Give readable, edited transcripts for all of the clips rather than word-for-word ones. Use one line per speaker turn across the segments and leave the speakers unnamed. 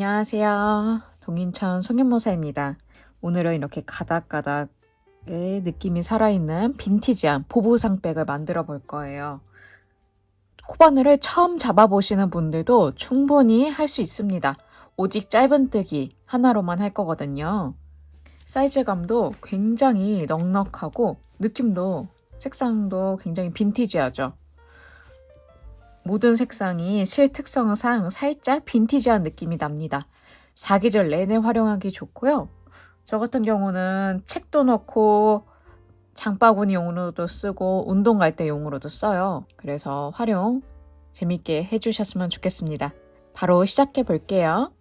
안녕하세요. 동인천 송현모사입니다. 오늘은 이렇게 가닥가닥의 느낌이 살아있는 빈티지한 보부상백을 만들어 볼 거예요. 코바늘을 처음 잡아보시는 분들도 충분히 할 수 있습니다. 오직 짧은뜨기 하나로만 할 거거든요. 사이즈감도 굉장히 넉넉하고 느낌도 색상도 굉장히 빈티지하죠. 모든 색상이 실 특성상 살짝 빈티지한 느낌이 납니다. 사계절 내내 활용하기 좋고요. 저 같은 경우는 책도 넣고 장바구니용으로도 쓰고 운동 갈 때 용으로도 써요. 그래서 활용 재밌게 해주셨으면 좋겠습니다. 바로 시작해 볼게요.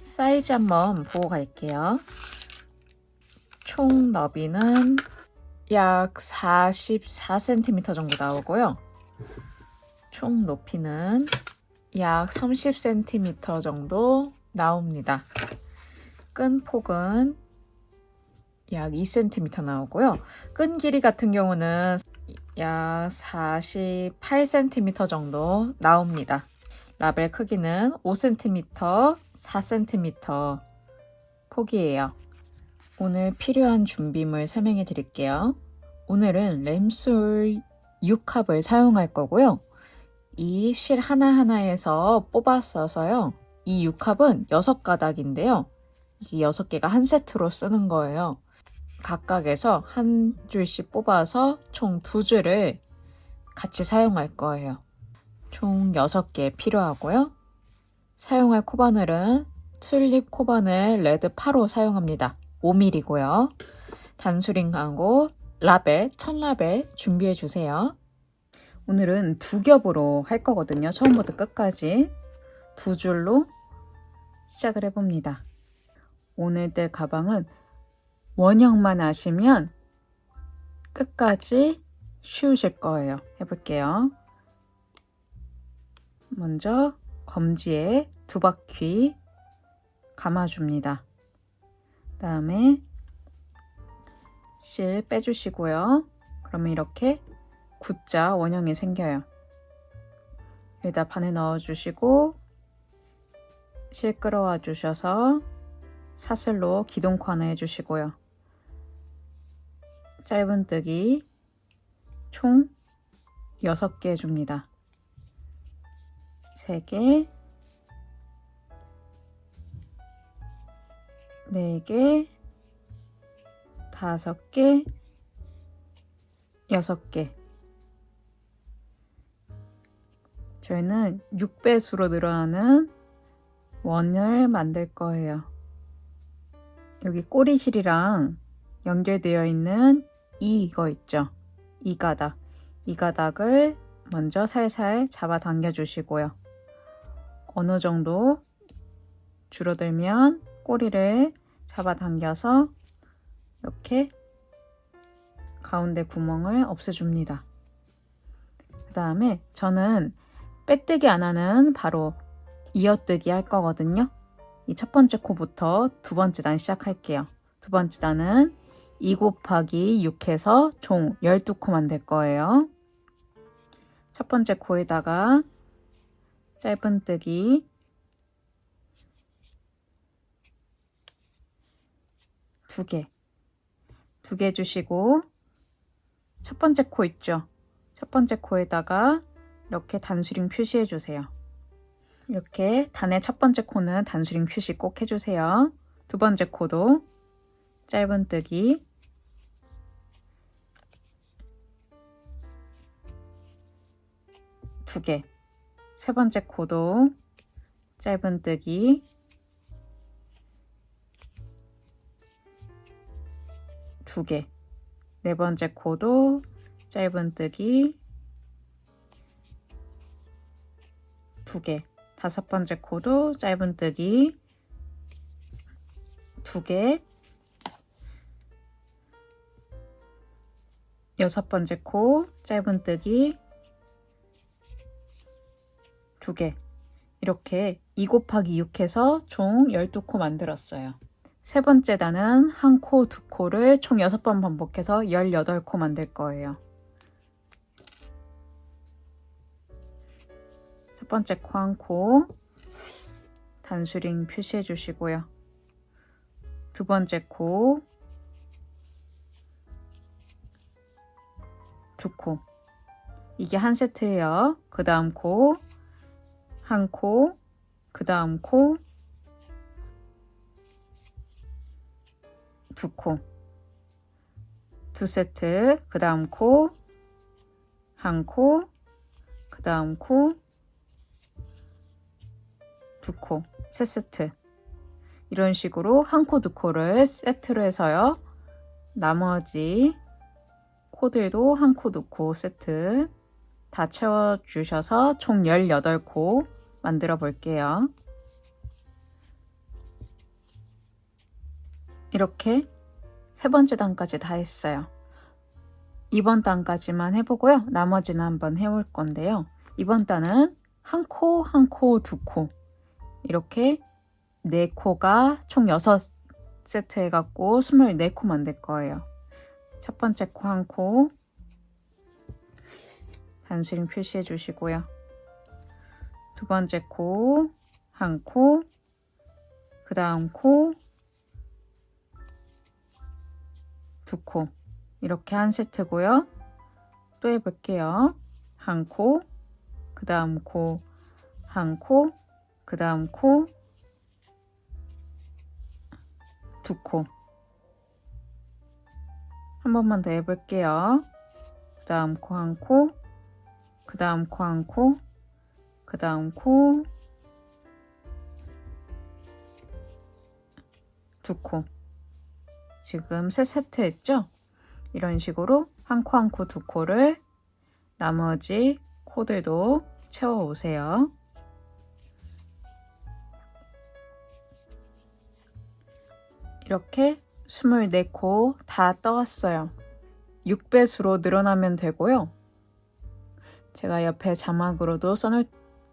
사이즈 한번 보고 갈게요. 총 너비는 약 44cm 정도 나오고요. 총 높이는 약 30cm 정도 나옵니다. 끈 폭은 약 2cm 나오고요. 끈 길이 같은 경우는 약 48cm 정도 나옵니다. 라벨 크기는 5cm, 4cm 폭이에요. 오늘 필요한 준비물 설명해 드릴게요. 오늘은 램술 6합을 사용할 거고요. 이 실 하나하나에서 뽑았어서요. 이 6합은 6가닥인데요. 이게 6개가 한 세트로 쓰는 거예요. 각각에서 한 줄씩 뽑아서 총 2줄을 같이 사용할 거예요. 총 6개 필요하고요. 사용할 코바늘은 튤립 코바늘 레드 8호 사용합니다. 5mm고요. 단수링하고 라벨, 1000라벨 준비해 주세요. 오늘은 2겹으로 할 거거든요. 처음부터 끝까지 2줄로 시작을 해봅니다. 오늘 뜰 가방은 원형만 아시면 끝까지 쉬우실 거예요. 해볼게요. 먼저 검지에 2바퀴 감아줍니다. 다음에 실 빼주시고요. 그러면 이렇게 X자 원형이 생겨요. 여기다 바늘 넣어주시고 실 끌어와 주셔서 사슬로 기둥코 하나 해주시고요. 짧은뜨기 총 6개 해줍니다. 3개, 4개, 5개, 6개. 저희는 6배수로 늘어나는 원을 만들 거예요. 여기 꼬리실이랑 연결되어 있는 이거 있죠? 이 가닥. 이 가닥을 먼저 살살 잡아 당겨 주시고요. 어느 정도 줄어들면 꼬리를 잡아 당겨서 이렇게 가운데 구멍을 없애줍니다. 그 다음에 저는 빼뜨기 안 하는 바로 이어뜨기 할 거거든요. 이 첫 번째 코부터 두 번째 단 시작할게요. 두 번째 단은 2 곱하기 6 해서 총 12코 만들 거예요. 첫 번째 코에다가 짧은뜨기 두 개 해주시고 첫 번째 코 있죠? 첫 번째 코에다가 이렇게 단수링 표시해 주세요. 이렇게 단의 첫 번째 코는 단수링 표시 꼭 해주세요. 두 번째 코도 짧은뜨기 두 개, 세 번째 코도 짧은뜨기 두 개, 네 번째 코도 짧은뜨기 두 개, 다섯 번째 코도 짧은뜨기 두 개, 여섯 번째 코 짧은뜨기 두 개. 이렇게 2 곱하기 6 해서 총 12코 만들었어요. 세 번째 단은 한 코, 두 코를 총 6번 반복해서 18코 만들 거예요. 첫 번째 코 한 코, 단수링 표시해 주시고요. 두 번째 코, 두 코. 이게 한 세트예요. 그 다음 코, 한 코, 그 다음 코, 두 코. 두 세트, 그 다음 코, 한 코, 그 다음 코, 두 코, 세 세트. 이런 식으로 한 코, 두 코를 세트로 해서요. 나머지 코들도 한 코, 두 코 세트 다 채워주셔서 총 18코 만들어 볼게요. 이렇게 세 번째 단까지 다 했어요. 이번 단까지만 해보고요. 나머지는 한번 해볼 건데요. 이번 단은 한 코, 한 코, 두 코 이렇게 4코가 총 6세트 해갖고 24코 만들 거예요. 첫 번째 코 한 코 단수링 표시해 주시고요. 두 번째 코 한 코, 그 다음 코, 두 코 이렇게 한 세트고요. 또 해볼게요. 한 코, 그 다음 코, 한 코, 그 다음 코, 두 코. 한 번만 더 해볼게요. 그 다음 코 한 코, 그 다음 코 한 코, 그 다음 코, 두 코. 지금 세 세트 했죠? 이런 식으로 한 코 한 코 두 코를 나머지 코들도 채워 오세요. 이렇게 24코 다 떠왔어요. 6배수로 늘어나면 되고요. 제가 옆에 자막으로도 써놓을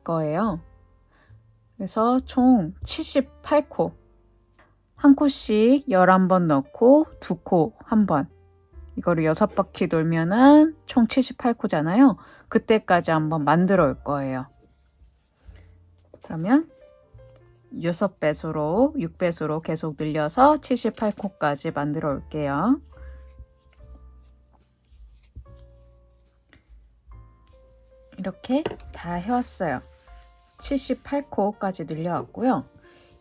거예요. 그래서 총 78코. 한 코씩 11번 넣고 두 코 한 번. 이거를 6바퀴 돌면은 총 78코잖아요. 그때까지 한번 만들어 올 거예요. 그러면 6배수로, 6배수로 계속 늘려서 78코까지 만들어 올게요. 이렇게 다 해왔어요. 78코까지 늘려왔고요.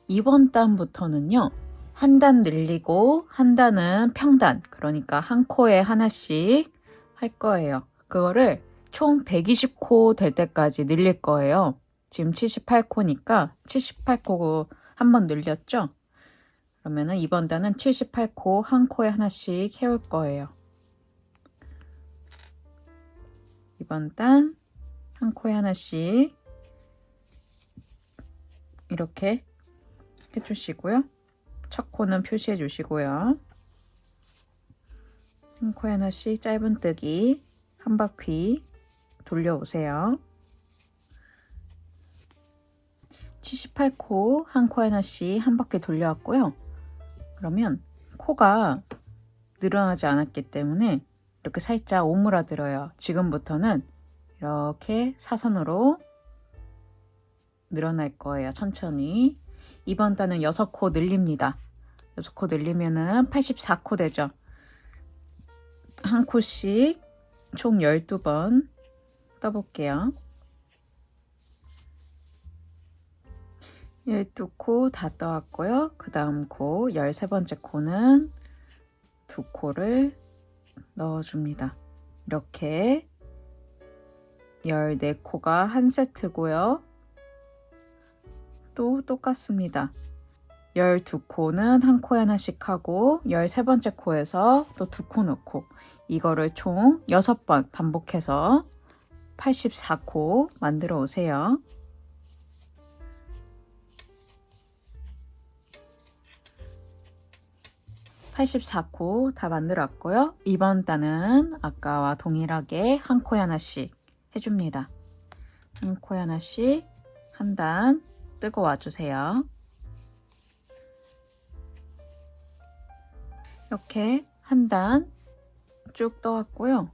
이번 단부터는요. 한 단 늘리고 한 단은 평단, 그러니까 한 코에 하나씩 할 거예요. 그거를 총 120코 될 때까지 늘릴 거예요. 지금 78코니까 78코 한번 늘렸죠? 그러면은 이번 단은 78코 한 코에 하나씩 해올 거예요. 이번 단 한 코에 하나씩 이렇게 해주시고요. 첫 코는 표시해 주시고요. 한 코에 하나씩 짧은뜨기 한 바퀴 돌려오세요. 78코 한 코에 하나씩 한 바퀴 돌려왔고요. 그러면 코가 늘어나지 않았기 때문에 이렇게 살짝 오므라들어요. 지금부터는 이렇게 사선으로 늘어날 거예요. 천천히. 이번 단은 6코 늘립니다. 6코 늘리면은 84코 되죠. 한 코씩 총 12번 떠볼게요. 12코 다 떠왔고요. 그 다음 코 13번째 코는 두 코를 넣어줍니다. 이렇게 14코가 한 세트고요. 또 똑같습니다. 12코는 한 코에 하나씩 하고 13번째 코에서 또 2코 넣고 이거를 총 6번 반복해서 84코 만들어 오세요. (84코) 다 만들었고요. 이번 단은 아까와 동일하게 한 코에 하나씩 해줍니다. 한 코에 하나씩 한 단 뜨고 와주세요. 이렇게 한 단 쭉 떠왔고요.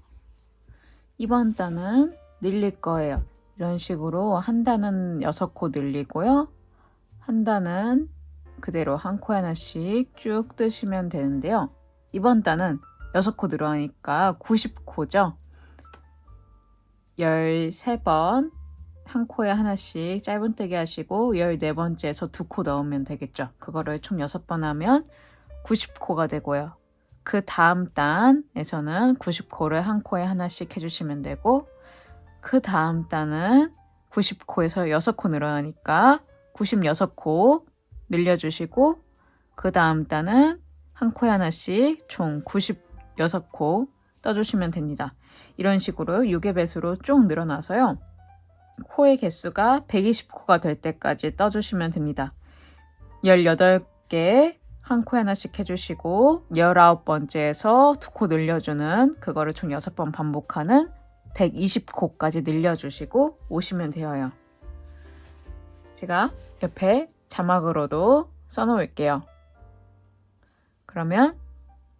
이번 단은 늘릴 거예요. 이런 식으로 한 단은 6코 늘리고요. 한 단은 그대로 한 코에 하나씩 쭉 뜨시면 되는데요. 이번 단은 6코 들어가니까 90코죠. 13번 한 코에 하나씩 짧은뜨기 하시고 14번째에서 2코 넣으면 되겠죠. 그거를 총 6번 하면 90코가 되고요. 그 다음 단에서는 90코를 한 코에 하나씩 해주시면 되고, 그 다음 단은 90코에서 6코 늘어나니까 96코 늘려주시고, 그 다음 단은 한 코에 하나씩 총 96코 떠주시면 됩니다. 이런 식으로 6의 배수로 쭉 늘어나서요. 코의 개수가 120코가 될 때까지 떠주시면 됩니다. 18개 한 코에 하나씩 해주시고 19번째에서 2코 늘려주는 그거를 총 6번 반복하는 120코까지 늘려주시고 오시면 되어요. 제가 옆에 자막으로도 써놓을게요. 그러면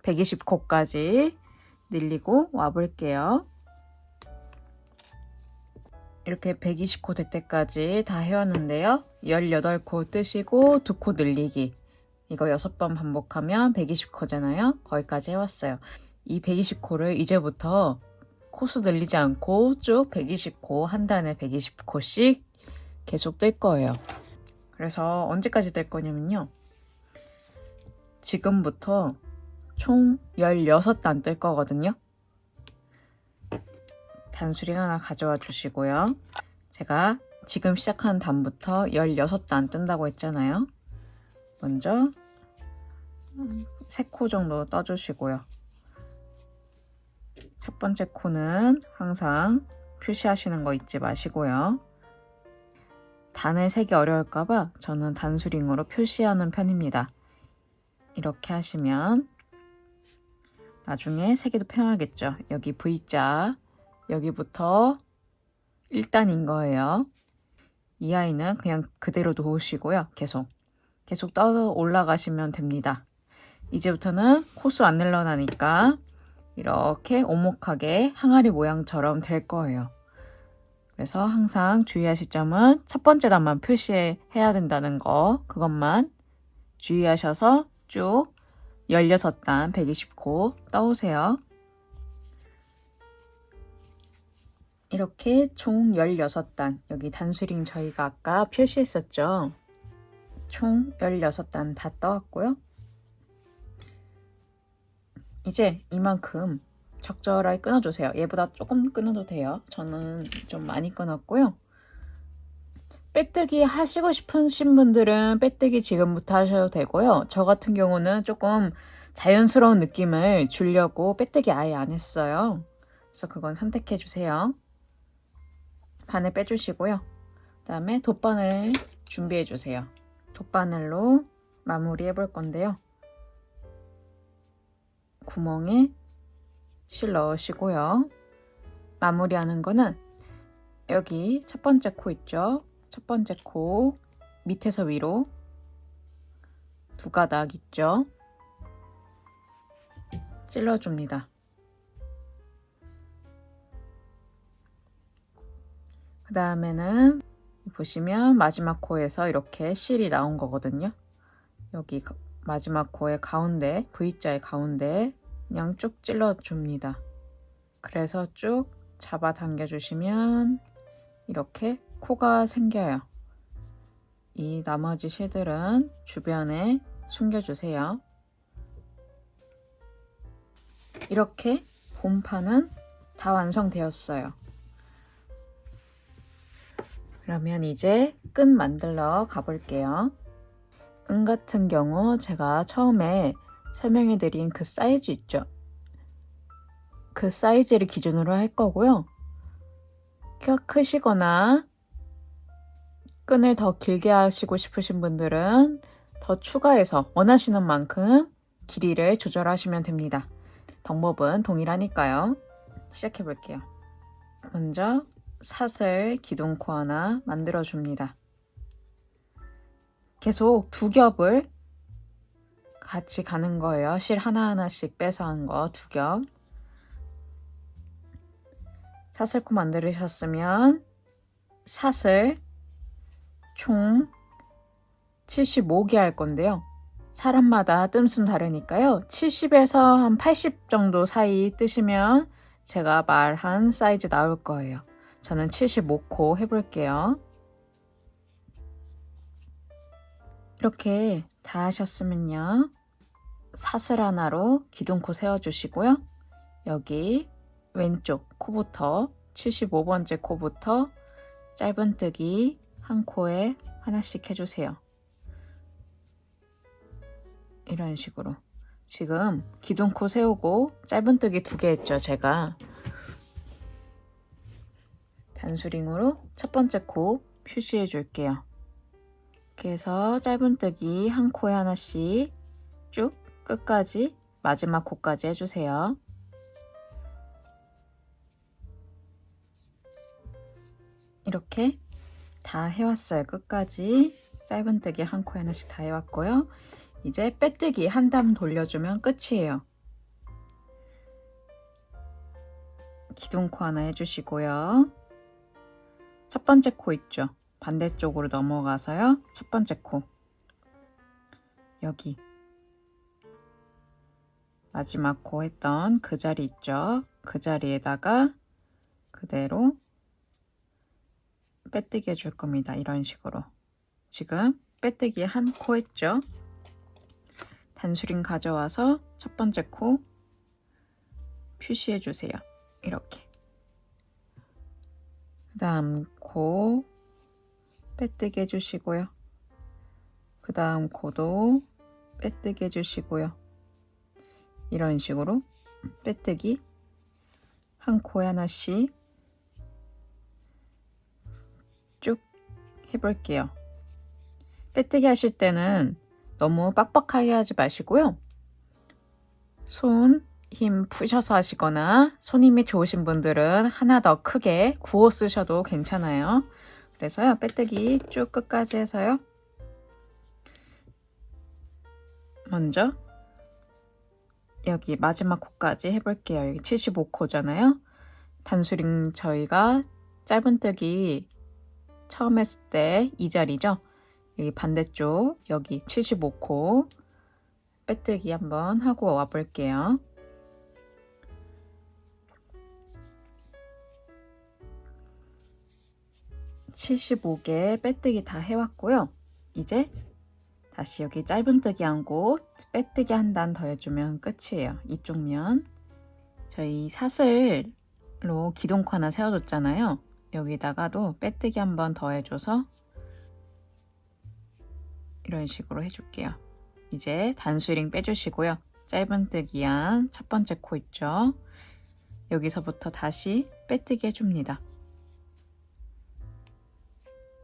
120코까지 늘리고 와볼게요. 이렇게 120코 될 때까지 다 해왔는데요. 18코 뜨시고 2코 늘리기. 이거 6번 반복하면 120코잖아요. 거기까지 해왔어요. 이 120코를 이제부터 코수 늘리지 않고 쭉 120코, 한 단에 120코씩 계속 뜰 거예요. 그래서 언제까지 뜰 거냐면요. 지금부터 총 16단 뜰 거거든요. 단수링 하나 가져와 주시고요. 제가 지금 시작하는 단부터 16단 뜬다고 했잖아요. 먼저 3코 정도 떠주시고요. 첫 번째 코는 항상 표시하시는 거 잊지 마시고요. 단을 세기 어려울까봐 저는 단수링으로 표시하는 편입니다. 이렇게 하시면 나중에 세기도 편하겠죠. 여기 V자 여기부터 1단인 거예요. 이 아이는 그냥 그대로 놓으시고요. 계속 떠 올라가시면 됩니다. 이제부터는 코수 안 늘어나니까 이렇게 오목하게 항아리 모양처럼 될 거예요. 그래서 항상 주의하실 점은 첫 번째 단만 표시해야 된다는 거, 그것만 주의하셔서 쭉 16단 120코 떠오세요. 이렇게 총 16단, 여기 단수링 저희가 아까 표시했었죠. 총 16단 다 떠왔고요. 이제 이만큼 적절하게 끊어주세요. 얘보다 조금 끊어도 돼요. 저는 좀 많이 끊었고요. 빼뜨기 하시고 싶으신 분들은 빼뜨기 지금부터 하셔도 되고요. 저 같은 경우는 조금 자연스러운 느낌을 주려고 빼뜨기 아예 안 했어요. 그래서 그건 선택해 주세요. 바늘 빼주시고요. 그 다음에 돗바늘 준비해 주세요. 돗바늘로 마무리 해볼 건데요. 구멍에 실 넣으시고요. 마무리하는 거는 여기 첫 번째 코 있죠? 첫 번째 코 밑에서 위로 2가닥 있죠? 찔러줍니다. 그 다음에는 보시면 마지막 코에서 이렇게 실이 나온 거거든요. 여기 마지막 코의 가운데, V자의 가운데 그냥 쭉 찔러줍니다. 그래서 쭉 잡아 당겨주시면 이렇게 코가 생겨요. 이 나머지 실들은 주변에 숨겨주세요. 이렇게 본판은 다 완성되었어요. 그러면 이제 끈 만들러 가볼게요. 끈 같은 경우 제가 처음에 설명해드린 그 사이즈 있죠? 그 사이즈를 기준으로 할 거고요. 키가 크시거나 끈을 더 길게 하시고 싶으신 분들은 더 추가해서 원하시는 만큼 길이를 조절하시면 됩니다. 방법은 동일하니까요. 시작해 볼게요. 먼저 사슬 기둥코 하나 만들어 줍니다. 계속 2겹을 같이 가는 거예요. 실 하나하나씩 빼서 한 거 2겹. 사슬코 만들으셨으면 사슬 총 75개 할 건데요. 사람마다 뜸수는 다르니까요. 70에서 한 80 정도 사이 뜨시면 제가 말한 사이즈 나올 거예요. 저는 75코 해볼게요. 이렇게 다 하셨으면요. 사슬 하나로 기둥코 세워주시고요. 여기 왼쪽 코부터 75번째 코부터 짧은뜨기 한 코에 하나씩 해주세요. 이런 식으로. 지금 기둥코 세우고 짧은뜨기 2개 했죠, 제가. 단수링으로 첫 번째 코 표시해 줄게요. 이렇게 해서 짧은뜨기 한 코에 하나씩 쭉 끝까지 마지막 코까지 해주세요. 이렇게 다 해왔어요. 끝까지 짧은뜨기 한 코에 하나씩 다 해왔고요. 이제 빼뜨기 한 담 돌려주면 끝이에요. 기둥코 하나 해주시고요. 첫 번째 코 있죠? 반대쪽으로 넘어가서요. 첫 번째 코. 여기. 마지막 코 했던 그 자리 있죠? 그 자리에다가 그대로 빼뜨기 해줄 겁니다. 이런 식으로. 지금 빼뜨기 한 코 했죠? 단수링 가져와서 첫 번째 코 표시해 주세요. 이렇게. 그 다음 코 빼뜨기 해주시고요. 그 다음 코도 빼뜨기 해주시고요. 이런 식으로 빼뜨기 한 코에 하나씩 쭉 해볼게요. 빼뜨기 하실 때는 너무 빡빡하게 하지 마시고요. 손 힘 푸셔서 하시거나 손 힘이 좋으신 분들은 하나 더 크게 구워 쓰셔도 괜찮아요. 그래서요, 빼뜨기 쭉 끝까지 해서요. 먼저 여기 마지막 코까지 해볼게요. 여기 75코잖아요. 단수링 저희가 짧은뜨기 처음 했을 때 이 자리죠. 여기 반대쪽 여기 75코 빼뜨기 한번 하고 와볼게요. (75개) 빼뜨기 다 해왔고요. 이제 다시 여기 짧은뜨기 한 곳 빼뜨기 한 단 더 해주면 끝이에요. 이쪽 면 저희 사슬로 기둥코 하나 세워줬잖아요. 여기다가도 빼뜨기 한 번 더 해줘서 이런 식으로 해줄게요. 이제 단수링 빼주시고요. 짧은뜨기 한 첫 번째 코 있죠? 여기서부터 다시 빼뜨기 해줍니다.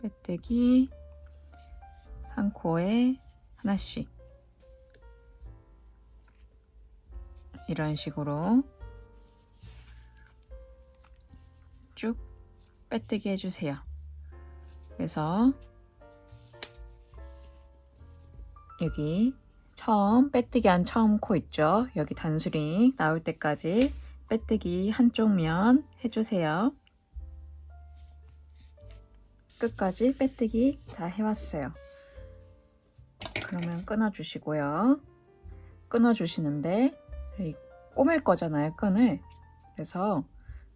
빼뜨기 한 코에 하나씩 이런 식으로 쭉 빼뜨기 해주세요. 그래서 여기 처음 빼뜨기 한 처음 코 있죠? 여기 단수링 나올 때까지 빼뜨기 한쪽 면 해주세요. 끝까지 빼뜨기 다 해왔어요. 그러면 끊어주시고요. 끊어주시는데 꼬맬 거잖아요, 끈을. 그래서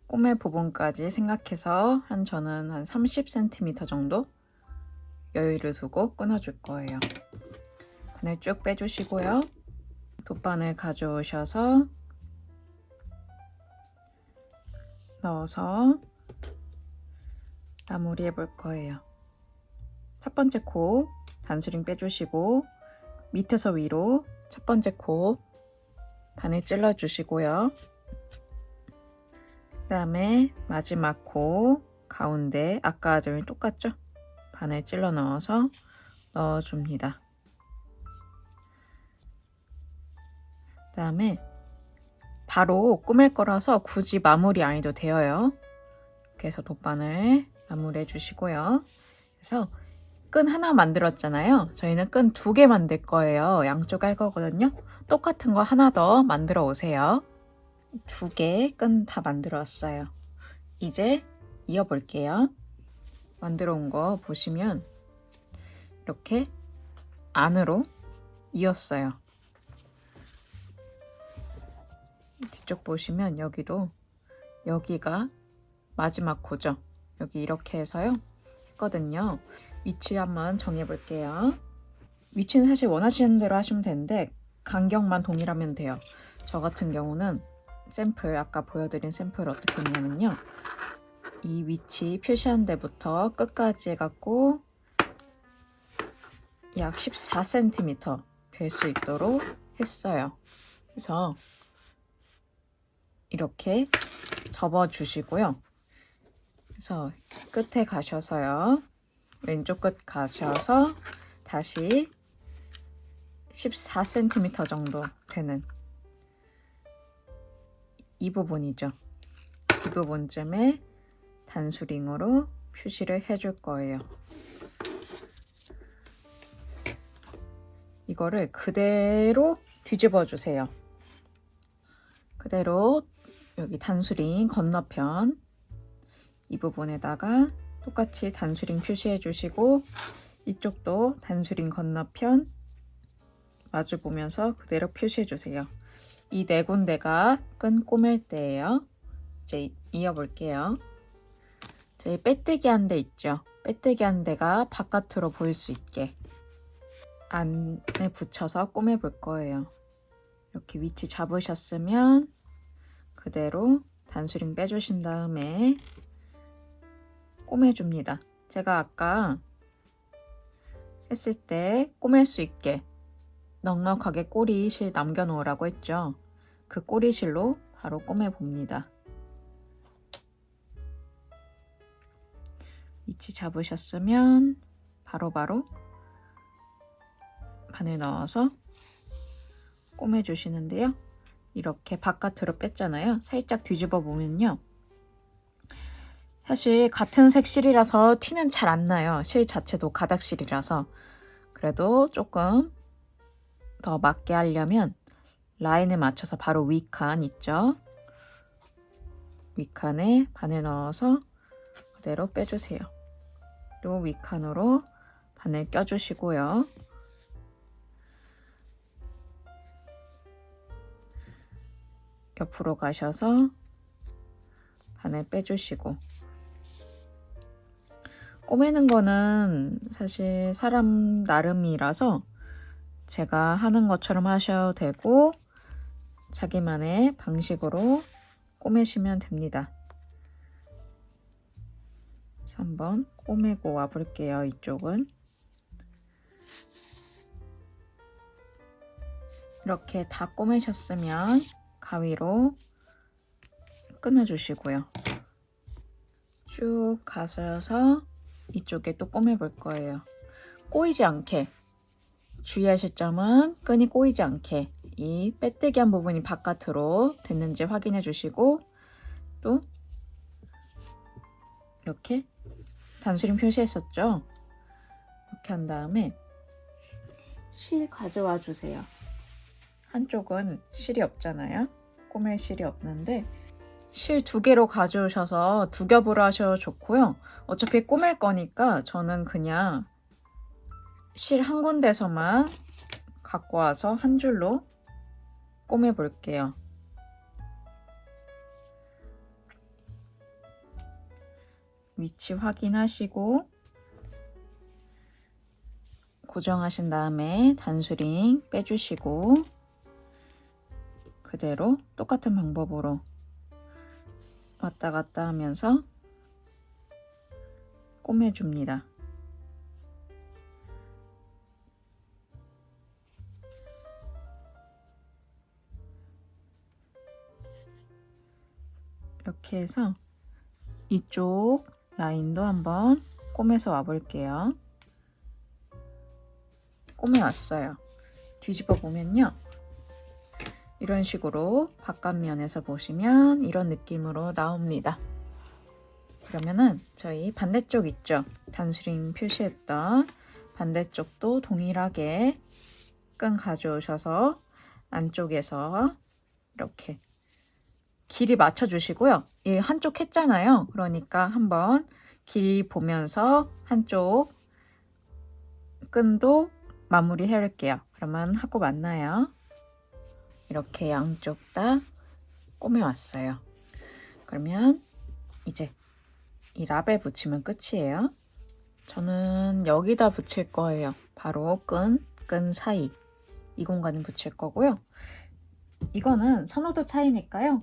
꼬맬 부분까지 생각해서 저는 한 30cm 정도 여유를 두고 끊어줄 거예요. 바늘 쭉 빼주시고요. 돗바늘 가져오셔서 넣어서 마무리 해볼 거예요. 첫 번째 코 단수링 빼주시고 밑에서 위로 첫 번째 코 바늘 찔러 주시고요. 그 다음에 마지막 코 가운데 아까 전이 똑같죠? 바늘 찔러 넣어서 넣어줍니다. 그 다음에 바로 꾸밀 거라서 굳이 마무리 안 해도 돼요. 이렇게 해서 돗바늘 마무리 해주시고요. 그래서 끈 하나 만들었잖아요. 저희는 끈 2개 만들 거예요. 양쪽 할 거거든요. 똑같은 거 하나 더 만들어 오세요. 2개 끈 다 만들어 왔어요. 이제 이어 볼게요. 만들어 온 거 보시면 이렇게 안으로 이었어요. 뒤쪽 보시면 여기가 마지막 코죠. 여기 이렇게 해서요 했거든요. 위치 한번 정해 볼게요. 위치는 사실 원하시는 대로 하시면 되는데 간격만 동일하면 돼요. 저 같은 경우는 샘플, 아까 보여드린 샘플을 어떻게 했냐면요, 이 위치 표시한 데부터 끝까지 해갖고 약 14cm 될 수 있도록 했어요. 그래서 이렇게 접어 주시고요. 그래서 끝에 가셔서요, 왼쪽 끝 가셔서 다시 14cm 정도 되는 이 부분이죠. 이 부분쯤에 단수링으로 표시를 해줄 거예요. 이거를 그대로 뒤집어 주세요. 그대로 여기 단수링 건너편 이 부분에다가 똑같이 단수링 표시해 주시고, 이쪽도 단수링 건너편 마주 보면서 그대로 표시해 주세요. 이 네 군데가 끈 꼬맬 때예요. 이제 이어볼게요. 저희 빼뜨기 한 데 있죠. 빼뜨기 한 데가 바깥으로 보일 수 있게 안에 붙여서 꼬매 볼 거예요. 이렇게 위치 잡으셨으면 그대로 단수링 빼주신 다음에 꼬매줍니다. 제가 아까 했을 때 꼬맬 수 있게 넉넉하게 꼬리실 남겨놓으라고 했죠. 그 꼬리실로 바로 꼬매봅니다. 위치 잡으셨으면 바로바로 바늘 넣어서 꼬매주시는데요. 이렇게 바깥으로 뺐잖아요. 살짝 뒤집어 보면요, 사실 같은 색 실이라서 티는 잘 안 나요. 실 자체도 가닥실이라서. 그래도 조금 더 맞게 하려면 라인을 맞춰서 바로 윗칸 있죠. 윗칸에 바늘 넣어서 그대로 빼주세요. 또 윗칸으로 바늘 껴주시고요. 옆으로 가셔서 바늘 빼주시고, 꼬매는 거는 사실 사람 나름이라서 제가 하는 것처럼 하셔도 되고 자기만의 방식으로 꼬매시면 됩니다. 그래서 한번 꼬매고 와 볼게요. 이쪽은 이렇게 다 꼬매셨으면 가위로 끊어주시고요. 쭉 가셔서 이쪽에 또 꼬매 볼 거예요. 꼬이지 않게 주의하실 점은 끈이 꼬이지 않게 이 빼뜨기 한 부분이 바깥으로 됐는지 확인해 주시고, 또 이렇게 단수링 표시했었죠. 이렇게 한 다음에 실 가져와 주세요. 한쪽은 실이 없잖아요. 꼬맬 실이 없는데 실 2개로 가져오셔서 2겹으로 하셔도 좋고요. 어차피 꼬맬 거니까 저는 그냥 실 한 군데서만 갖고 와서 한 줄로 꼬매 볼게요. 위치 확인하시고 고정하신 다음에 단수링 빼주시고 그대로 똑같은 방법으로 왔다 갔다 하면서 꼬매줍니다. 이렇게 해서 이쪽 라인도 한번 꼬매서 와볼게요. 꼬매왔어요. 뒤집어 보면요, 이런 식으로 바깥면에서 보시면 이런 느낌으로 나옵니다. 그러면은 저희 반대쪽 있죠? 단수링 표시했던 반대쪽도 동일하게 끈 가져오셔서 안쪽에서 이렇게 길이 맞춰주시고요. 이 한쪽 했잖아요. 그러니까 한번 길이 보면서 한쪽 끈도 마무리 해올게요. 그러면 하고 만나요. 이렇게 양쪽 다 꼬매왔어요. 그러면 이제 이 라벨 붙이면 끝이에요. 저는 여기다 붙일 거예요. 바로 끈 사이 이 공간에 붙일 거고요. 이거는 선호도 차이니까요.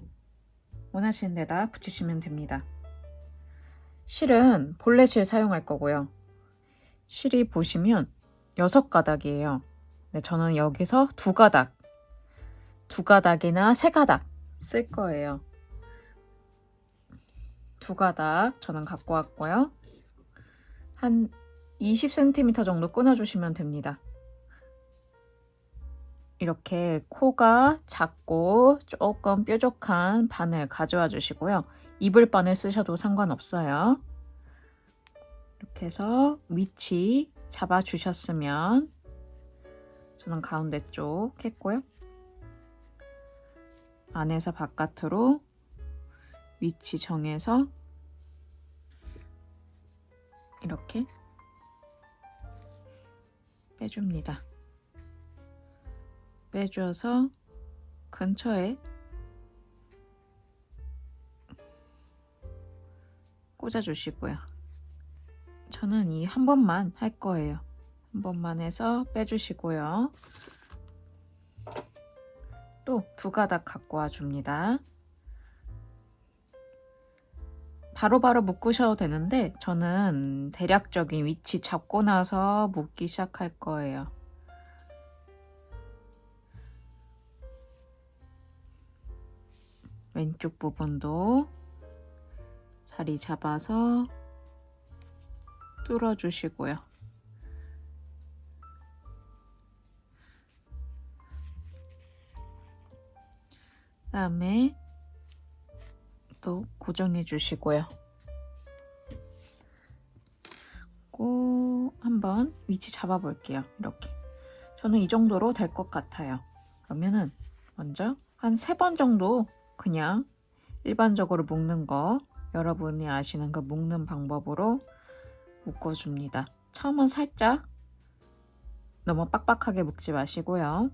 원하시는 데다 붙이시면 됩니다. 실은 본래 실 사용할 거고요. 실이 보시면 6가닥이에요. 네, 저는 여기서 2가닥, 2가닥이나 3가닥 쓸 거예요. 2가닥 저는 갖고 왔고요. 한 20cm 정도 끊어주시면 됩니다. 이렇게 코가 작고 조금 뾰족한 바늘 가져와 주시고요. 이불바늘 쓰셔도 상관없어요. 이렇게 해서 위치 잡아 주셨으면 저는 가운데 쪽 했고요. 안에서 바깥으로 위치 정해서 이렇게 빼줍니다. 빼줘서 근처에 꽂아주시고요. 저는 이 한 번만 할 거예요. 한 번만 해서 빼주시고요. 또 2가닥 갖고 와줍니다. 바로바로 묶으셔도 되는데 저는 대략적인 위치 잡고 나서 묶기 시작할 거예요. 왼쪽 부분도 자리 잡아서 뚫어주시고요. 그다음에 또 고정해 주시고요. 꼭 한번 위치 잡아 볼게요. 이렇게. 저는 이 정도로 될 것 같아요. 그러면은 먼저 한 3번 정도 그냥 일반적으로 묶는 거, 여러분이 아시는 그 묶는 방법으로 묶어줍니다. 처음은 살짝 너무 빡빡하게 묶지 마시고요.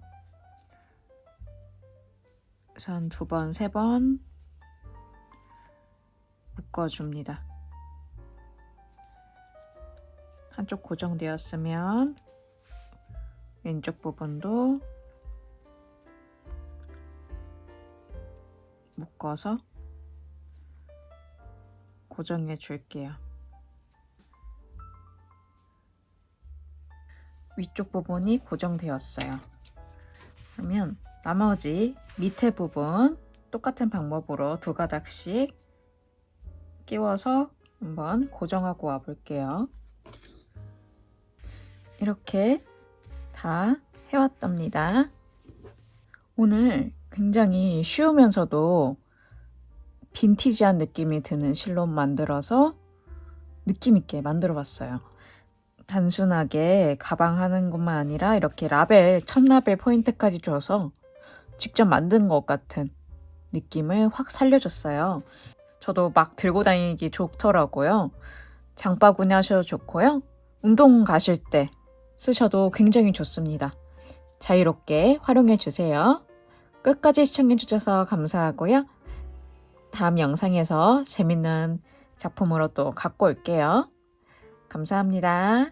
그래서 한 2번, 3번 묶어줍니다. 한쪽 고정되었으면 왼쪽 부분도 묶어서 고정해 줄게요. 위쪽 부분이 고정되었어요. 그러면 나머지 밑에 부분 똑같은 방법으로 2가닥씩 끼워서 한번 고정하고 와 볼게요. 이렇게 다 해왔답니다. 오늘 굉장히 쉬우면서도 빈티지한 느낌이 드는 실로 만들어서 느낌있게 만들어 봤어요. 단순하게 가방 하는 것만 아니라 이렇게 라벨, 첫 라벨 포인트까지 줘서 직접 만든 것 같은 느낌을 확 살려줬어요. 저도 막 들고 다니기 좋더라고요. 장바구니 하셔도 좋고요. 운동 가실 때 쓰셔도 굉장히 좋습니다. 자유롭게 활용해 주세요. 끝까지 시청해 주셔서 감사하고요. 다음 영상에서 재밌는 작품으로 또 갖고 올게요. 감사합니다.